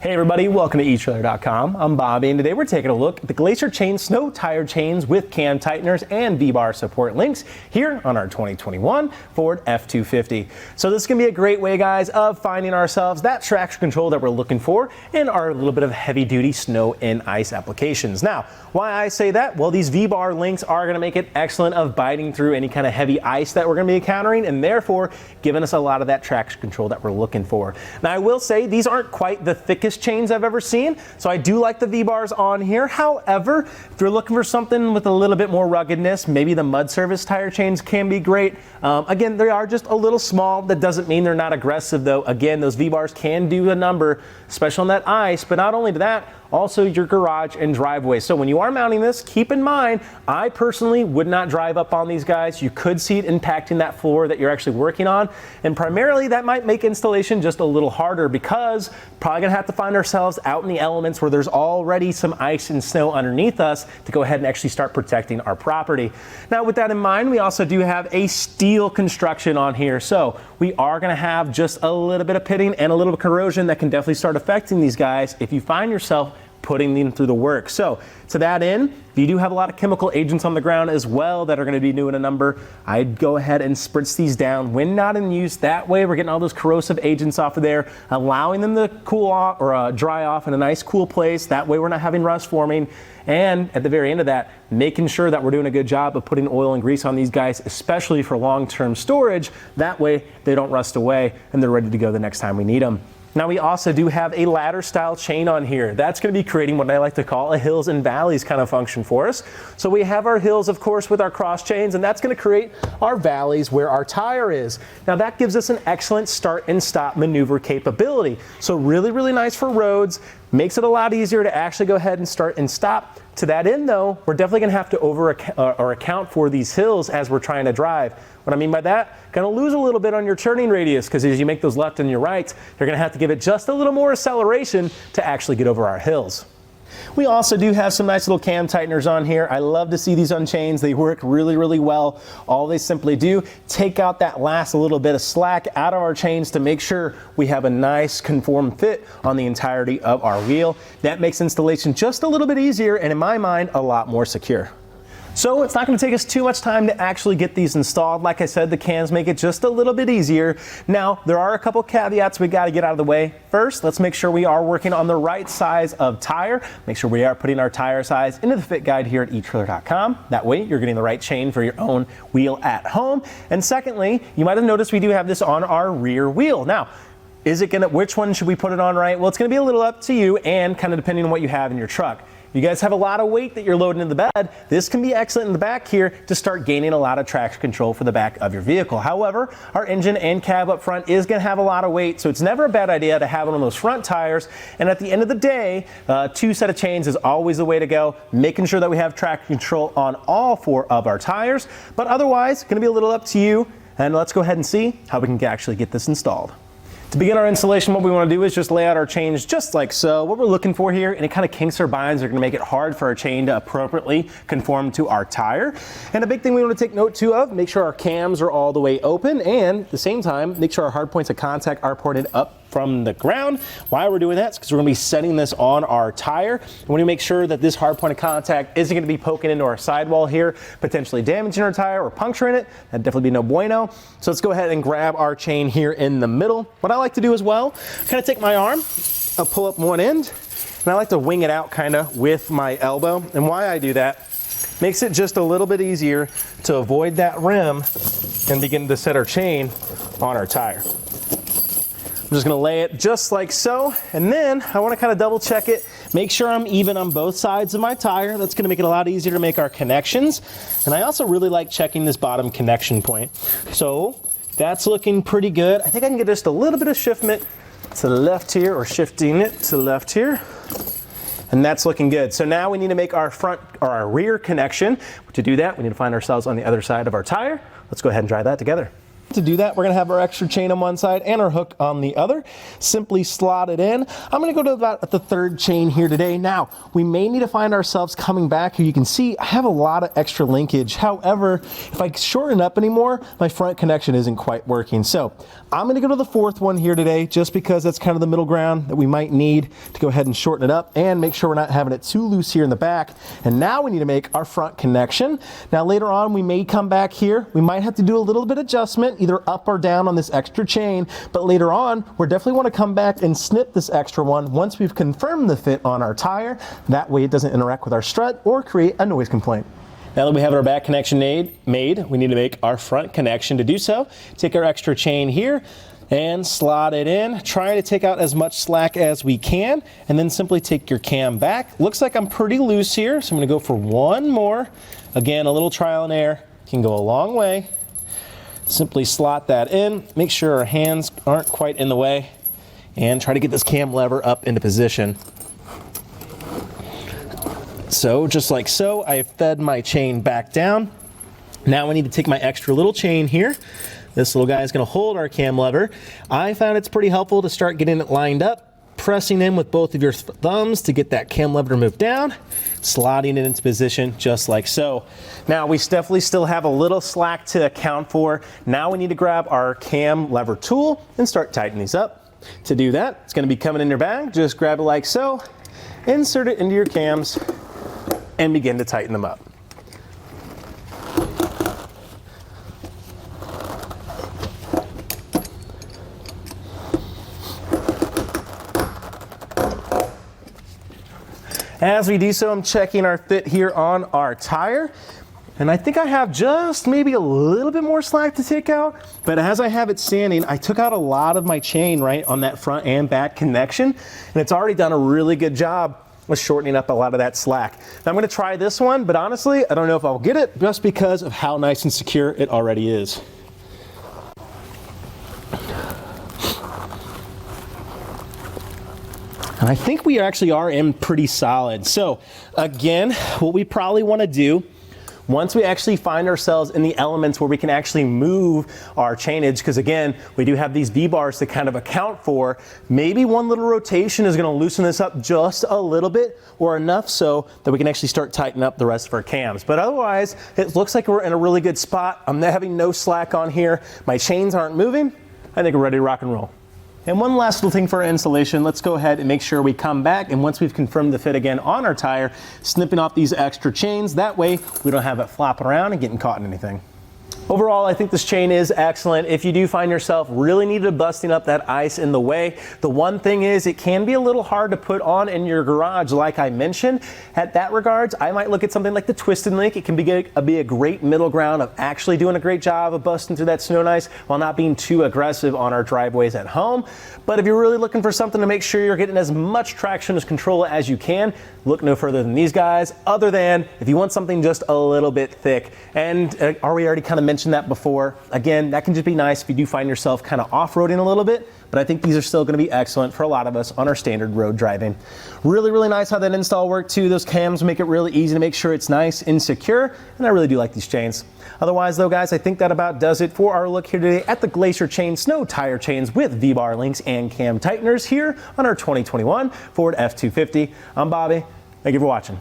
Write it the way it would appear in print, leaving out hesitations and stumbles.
Hey everybody, welcome to etrailer.com. I'm Bobby, and today we're taking a look at the Glacier Chains Snow Tire Chains with cam tighteners and V-bar support links here on our 2021 Ford F-250. So this is going to be a great way, guys, of finding ourselves that traction control that we're looking for in our little bit of heavy-duty snow and ice applications. Now, why I say that? Well, these V-bar links are going to make it excellent of biting through any kind of heavy ice that we're going to be encountering, and therefore giving us a lot of that traction control that we're looking for. Now, I will say these aren't quite the thickest chains I've ever seen, so I do like the V-bars on here. However, if you're looking for something with a little bit more ruggedness, maybe the mud service tire chains can be great. Again, they are just a little small. That doesn't mean they're not aggressive, though. Again, those V-bars can do a number, especially on that ice, but not only that, also your garage and driveway. So when you are mounting this, keep in mind, I personally would not drive up on these guys. You could see it impacting that floor that you're actually working on. And primarily that might make installation just a little harder because probably gonna have to find ourselves out in the elements where there's already some ice and snow underneath us to go ahead and actually start protecting our property. Now with that in mind, we also do have a steel construction on here. So we are gonna have just a little bit of pitting and a little bit of corrosion that can definitely start affecting these guys if you find yourself putting them through the work. So to that end, if you do have a lot of chemical agents on the ground as well that are going to be doing a number, I'd go ahead and spritz these down when not in use. That way we're getting all those corrosive agents off of there, allowing them to cool off or dry off in a nice cool place. That way we're not having rust forming. And at the very end of that, making sure that we're doing a good job of putting oil and grease on these guys, especially for long-term storage. That way they don't rust away and they're ready to go the next time we need them. Now we also do have a ladder style chain on here. That's going to be creating what I like to call a hills and valleys kind of function for us. So we have our hills, of course, with our cross chains, and that's going to create our valleys where our tire is. Now that gives us an excellent start and stop maneuver capability. So really, really nice for roads. Makes it a lot easier to actually go ahead and start and stop. To that end though, we're definitely going to have to account for these hills as we're trying to drive. What I mean by that, going to lose a little bit on your turning radius because as you make those left and your rights, you're going to have to give it just a little more acceleration to actually get over our hills. We also do have some nice little cam tighteners on here. I love to see these on chains. They work really, really well. All they simply do, take out that last little bit of slack out of our chains to make sure we have a nice conform fit on the entirety of our wheel. That makes installation just a little bit easier and in my mind, a lot more secure. So it's not going to take us too much time to actually get these installed. Like I said, the cams make it just a little bit easier. Now, there are a couple caveats we got to get out of the way. First, let's make sure we are working on the right size of tire. Make sure we are putting our tire size into the fit guide here at etrailer.com. That way, you're getting the right chain for your own wheel at home. And secondly, you might have noticed we do have this on our rear wheel. Now, which one should we put it on right? Well, it's going to be a little up to you and kind of depending on what you have in your truck. You guys have a lot of weight that you're loading in the bed. This can be excellent in the back here to start gaining a lot of traction control for the back of your vehicle. However, our engine and cab up front is going to have a lot of weight, so it's never a bad idea to have one of those front tires. And at the end of the day, two set of chains is always the way to go, making sure that we have traction control on all four of our tires. But otherwise, going to be a little up to you. And let's go ahead and see how we can actually get this installed. To begin our installation, what we want to do is just lay out our chains just like so. What we're looking for here, and it kind of kinks our binds, are going to make it hard for our chain to appropriately conform to our tire. And a big thing we want to take note too of, make sure our cams are all the way open, and at the same time, make sure our hard points of contact are pointed up from the ground. Why we're doing that is because we're going to be setting this on our tire. And we want to make sure that this hard point of contact isn't going to be poking into our sidewall here, potentially damaging our tire or puncturing it. That'd definitely be no bueno. So let's go ahead and grab our chain here in the middle. What I like to do as well, kind of take my arm, I'll pull up one end, and I like to wing it out kind of with my elbow. And why I do that, makes it just a little bit easier to avoid that rim and begin to set our chain on our tire. I'm just going to lay it just like so, and then I want to kind of double check it, make sure I'm even on both sides of my tire. That's going to make it a lot easier to make our connections. And I also really like checking this bottom connection point. So that's looking pretty good. I think I can get just a little bit of shiftment to the left here, or shifting it to the left here. And that's looking good. So now we need to make our front or our rear connection. To do that, we need to find ourselves on the other side of our tire. Let's go ahead and try that together. To do that, we're gonna have our extra chain on one side and our hook on the other. Simply slot it in. I'm gonna go to about the third chain here today. Now, we may need to find ourselves coming back here. You can see I have a lot of extra linkage. However, if I shorten up anymore, my front connection isn't quite working. So I'm gonna go to the fourth one here today, just because that's kind of the middle ground that we might need to go ahead and shorten it up and make sure we're not having it too loose here in the back. And now we need to make our front connection. Now later on, we may come back here. We might have to do a little bit of adjustment, either up or down on this extra chain, but later on, we definitely want to come back and snip this extra one once we've confirmed the fit on our tire. That way it doesn't interact with our strut or create a noise complaint. Now that we have our back connection made, we need to make our front connection. To do so, take our extra chain here and slot it in, trying to take out as much slack as we can, and then simply take your cam back. Looks like I'm pretty loose here, so I'm gonna go for one more. Again, a little trial and error can go a long way. Simply slot that in, make sure our hands aren't quite in the way, and try to get this cam lever up into position. So just like so, I have fed my chain back down. Now I need to take my extra little chain here. This little guy is going to hold our cam lever. I found it's pretty helpful to start getting it lined up, pressing in with both of your thumbs to get that cam lever to move down, slotting it into position just like so. Now we definitely still have a little slack to account for. Now we need to grab our cam lever tool and start tightening these up. To do that, it's going to be coming in your bag. Just grab it like so, insert it into your cams, and begin to tighten them up. As we do so, I'm checking our fit here on our tire. And I think I have just maybe a little bit more slack to take out, but as I have it sanding, I took out a lot of my chain right on that front and back connection, and it's already done a really good job with shortening up a lot of that slack. Now I'm gonna try this one, but honestly, I don't know if I'll get it just because of how nice and secure it already is. And I think we actually are in pretty solid. So again, what we probably wanna do once we actually find ourselves in the elements where we can actually move our chainage, because again, we do have these V-bars to kind of account for, maybe one little rotation is gonna loosen this up just a little bit, or enough so that we can actually start tightening up the rest of our cams. But otherwise, it looks like we're in a really good spot. I'm having no slack on here. My chains aren't moving. I think we're ready to rock and roll. And one last little thing for our installation, let's go ahead and make sure we come back, and once we've confirmed the fit again on our tire, snipping off these extra chains. That way we don't have it flopping around and getting caught in anything. Overall, I think this chain is excellent. If you do find yourself really needed busting up that ice in the way, the one thing is it can be a little hard to put on in your garage, like I mentioned. At that regards, I might look at something like the Twisted Link. It can be a great middle ground of actually doing a great job of busting through that snow and ice while not being too aggressive on our driveways at home. But if you're really looking for something to make sure you're getting as much traction as control as you can, look no further than these guys, other than if you want something just a little bit thick. And are we already kind of mentioned that before? Again, that can just be nice if you do find yourself kind of off-roading a little bit, but I think these are still going to be excellent for a lot of us on our standard road driving. Really, really nice how that install worked too. Those cams make it really easy to make sure it's nice and secure, and I really do like these chains. Otherwise though, guys, I think that about does it for our look here today at the Glacier Chain Snow Tire Chains with V-bar links and cam tighteners here on our 2021 Ford F-250. I'm Bobby. Thank you for watching.